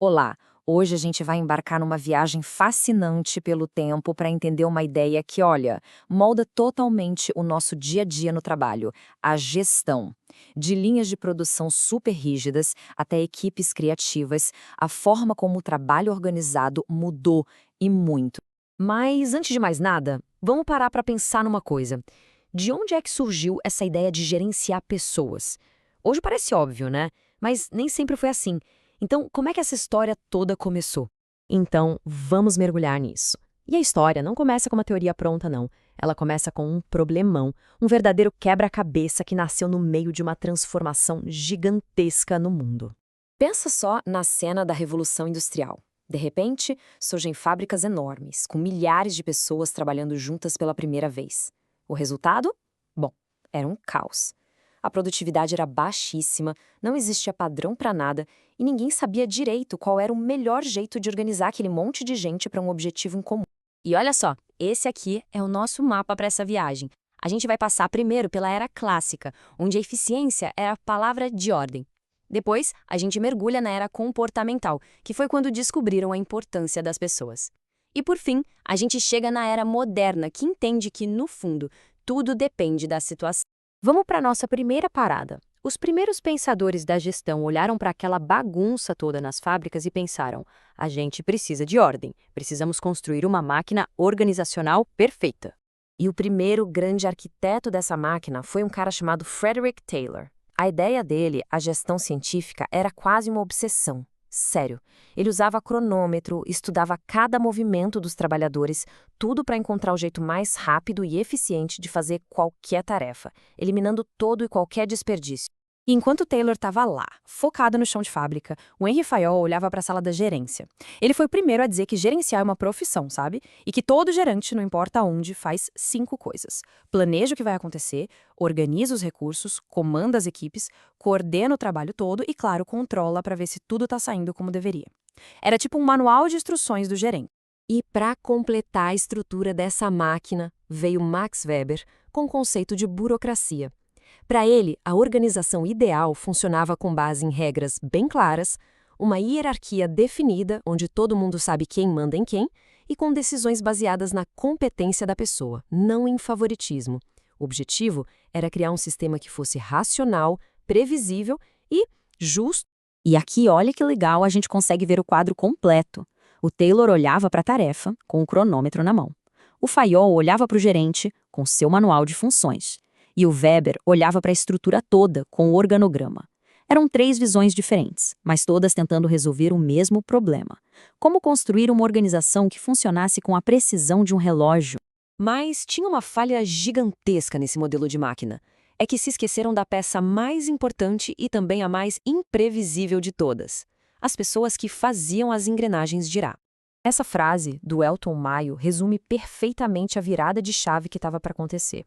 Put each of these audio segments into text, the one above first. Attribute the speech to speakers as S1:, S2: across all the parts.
S1: Olá! Hoje a gente vai embarcar numa viagem fascinante pelo tempo para entender uma ideia que, olha, molda totalmente o nosso dia a dia no trabalho: a gestão. De linhas de produção super rígidas até equipes criativas, a forma como o trabalho organizado mudou e muito. Mas, antes de mais nada, vamos parar para pensar numa coisa. De onde é que surgiu essa ideia de gerenciar pessoas? Hoje parece óbvio, né? Mas nem sempre foi assim. Então, como é que essa história toda começou? Então, vamos mergulhar nisso. E a história não começa com uma teoria pronta, não. Ela começa com um problemão, um verdadeiro quebra-cabeça que nasceu no meio de uma transformação gigantesca no mundo. Pensa só na cena da Revolução Industrial. De repente, surgem fábricas enormes, com milhares de pessoas trabalhando juntas pela primeira vez. O resultado? Bom, era um caos. A produtividade era baixíssima, não existia padrão para nada e ninguém sabia direito qual era o melhor jeito de organizar aquele monte de gente para um objetivo em comum. E olha só, esse aqui é o nosso mapa para essa viagem. A gente vai passar primeiro pela era clássica, onde a eficiência era a palavra de ordem. Depois, a gente mergulha na era comportamental, que foi quando descobriram a importância das pessoas. E por fim, a gente chega na era moderna, que entende que, no fundo, tudo depende da situação. Vamos para a nossa primeira parada. Os primeiros pensadores da gestão olharam para aquela bagunça toda nas fábricas e pensaram: a gente precisa de ordem, precisamos construir uma máquina organizacional perfeita. E o primeiro grande arquiteto dessa máquina foi um cara chamado Frederick Taylor. A ideia dele, a gestão científica, era quase uma obsessão. Sério, ele usava cronômetro, estudava cada movimento dos trabalhadores, tudo para encontrar o jeito mais rápido e eficiente de fazer qualquer tarefa, eliminando todo e qualquer desperdício. E enquanto Taylor estava lá, focado no chão de fábrica, o Henry Fayol olhava para a sala da gerência. Ele foi o primeiro a dizer que gerenciar é uma profissão, sabe? E que todo gerente, não importa onde, faz 5 coisas: planeja o que vai acontecer, organiza os recursos, comanda as equipes, coordena o trabalho todo e, claro, controla para ver se tudo está saindo como deveria. Era tipo um manual de instruções do gerente. E para completar a estrutura dessa máquina, veio Max Weber com o conceito de burocracia. Para ele, a organização ideal funcionava com base em regras bem claras, uma hierarquia definida onde todo mundo sabe quem manda em quem e com decisões baseadas na competência da pessoa, não em favoritismo. O objetivo era criar um sistema que fosse racional, previsível e justo. E aqui, olha que legal, a gente consegue ver o quadro completo. O Taylor olhava para a tarefa, com o cronômetro na mão. O Fayol olhava para o gerente, com seu manual de funções. E o Weber olhava para a estrutura toda, com o organograma. Eram 3 visões diferentes, mas todas tentando resolver o mesmo problema: como construir uma organização que funcionasse com a precisão de um relógio. Mas tinha uma falha gigantesca nesse modelo de máquina. É que se esqueceram da peça mais importante e também a mais imprevisível de todas: as pessoas que faziam as engrenagens girar. Essa frase, do Elton Mayo, resume perfeitamente a virada de chave que estava para acontecer.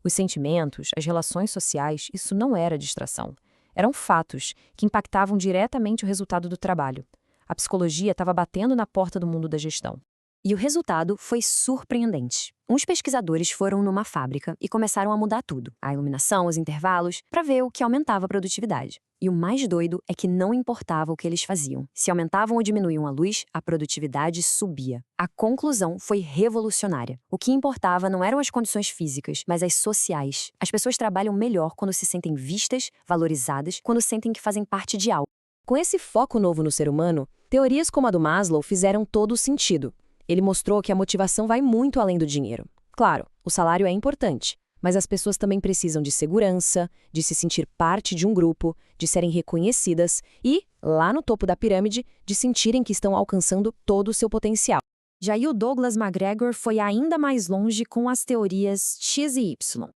S1: Os sentimentos, as relações sociais, isso não era distração. Eram fatos que impactavam diretamente o resultado do trabalho. A psicologia estava batendo na porta do mundo da gestão. E o resultado foi surpreendente. Uns pesquisadores foram numa fábrica e começaram a mudar tudo: a iluminação, os intervalos, para ver o que aumentava a produtividade. E o mais doido é que não importava o que eles faziam. Se aumentavam ou diminuíam a luz, a produtividade subia. A conclusão foi revolucionária. O que importava não eram as condições físicas, mas as sociais. As pessoas trabalham melhor quando se sentem vistas, valorizadas, quando sentem que fazem parte de algo. Com esse foco novo no ser humano, teorias como a do Maslow fizeram todo o sentido. Ele mostrou que a motivação vai muito além do dinheiro. Claro, o salário é importante, mas as pessoas também precisam de segurança, de se sentir parte de um grupo, de serem reconhecidas e, lá no topo da pirâmide, de sentirem que estão alcançando todo o seu potencial. Já o Douglas MacGregor foi ainda mais longe com as teorias X e Y.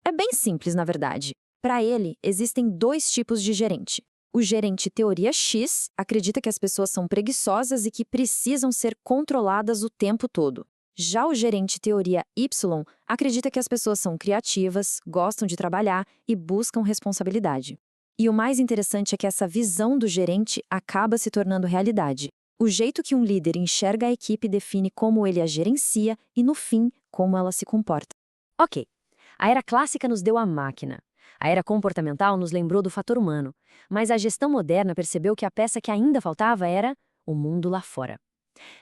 S1: É bem simples, na verdade. Para ele, existem 2 tipos de gerente. O gerente teoria X acredita que as pessoas são preguiçosas e que precisam ser controladas o tempo todo. Já o gerente teoria Y acredita que as pessoas são criativas, gostam de trabalhar e buscam responsabilidade. E o mais interessante é que essa visão do gerente acaba se tornando realidade. O jeito que um líder enxerga a equipe define como ele a gerencia e, no fim, como ela se comporta. Ok, a era clássica nos deu a máquina. A era comportamental nos lembrou do fator humano, mas a gestão moderna percebeu que a peça que ainda faltava era
S2: o mundo lá fora.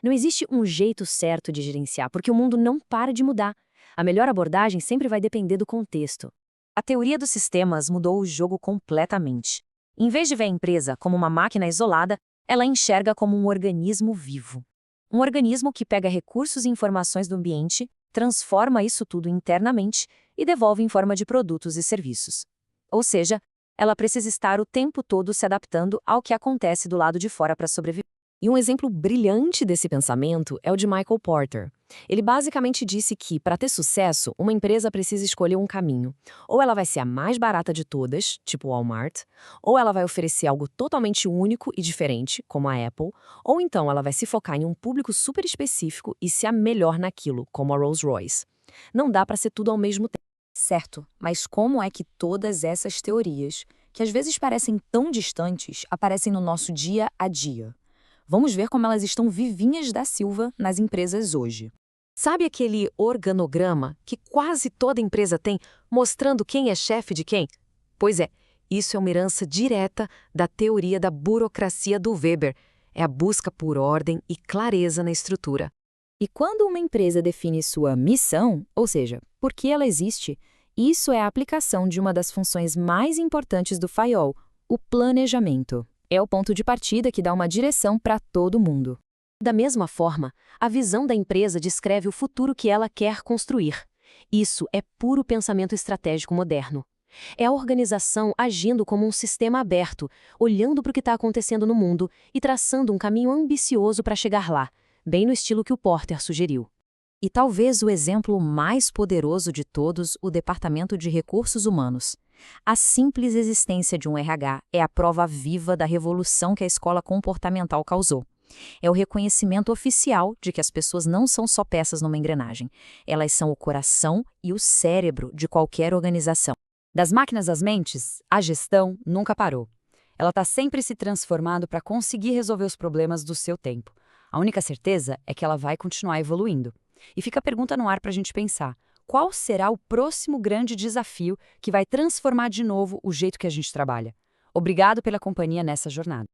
S2: Não existe um jeito certo de gerenciar, porque o mundo não para de mudar. A melhor abordagem sempre vai depender do contexto.
S1: A teoria dos sistemas mudou o jogo completamente. Em vez de ver a empresa como uma máquina isolada, ela enxerga como um organismo vivo. Um organismo que pega recursos e informações do ambiente, transforma isso tudo internamente e devolve em forma de produtos e serviços. Ou seja, ela precisa estar o tempo todo se adaptando ao que acontece do lado de fora para sobreviver. E um exemplo brilhante desse pensamento é o de Michael Porter. Ele basicamente disse que, para ter sucesso, uma empresa precisa escolher um caminho. Ou ela vai ser a mais barata de todas, tipo Walmart, ou ela vai oferecer algo totalmente único e diferente, como a Apple, ou então ela vai se focar em um público super específico e ser a melhor naquilo, como a Rolls-Royce. Não dá para ser tudo ao mesmo tempo. Certo, mas como é que todas essas teorias, que às vezes parecem tão distantes, aparecem no nosso dia a dia? Vamos ver como elas estão vivinhas da Silva nas empresas hoje. Sabe aquele organograma que quase toda empresa tem, mostrando quem é chefe de quem? Pois é, isso é uma herança direta da teoria da burocracia do Weber. É a busca por ordem e clareza na estrutura. E quando uma empresa define sua missão, ou seja, por que ela existe, isso é a aplicação de uma das funções mais importantes do FAIOL, o planejamento. É o ponto de partida que dá uma direção para todo mundo. Da mesma forma, a visão da empresa descreve o futuro que ela quer construir. Isso é puro pensamento estratégico moderno. É a organização agindo como um sistema aberto, olhando para o que está acontecendo no mundo e traçando um caminho ambicioso para chegar lá, bem no estilo que o Porter sugeriu. E talvez o exemplo mais poderoso de todos, o Departamento de Recursos Humanos. A simples existência de um RH é a prova viva da revolução que a escola comportamental causou. É o reconhecimento oficial de que as pessoas não são só peças numa engrenagem. Elas são o coração e o cérebro de qualquer organização. Das máquinas às mentes, a gestão nunca parou. Ela está sempre se transformando para conseguir resolver os problemas do seu tempo. A única certeza é que ela vai continuar evoluindo. E fica a pergunta no ar para a gente pensar. Qual será o próximo grande desafio que vai transformar de novo o jeito que a gente trabalha? Obrigado pela companhia nessa jornada.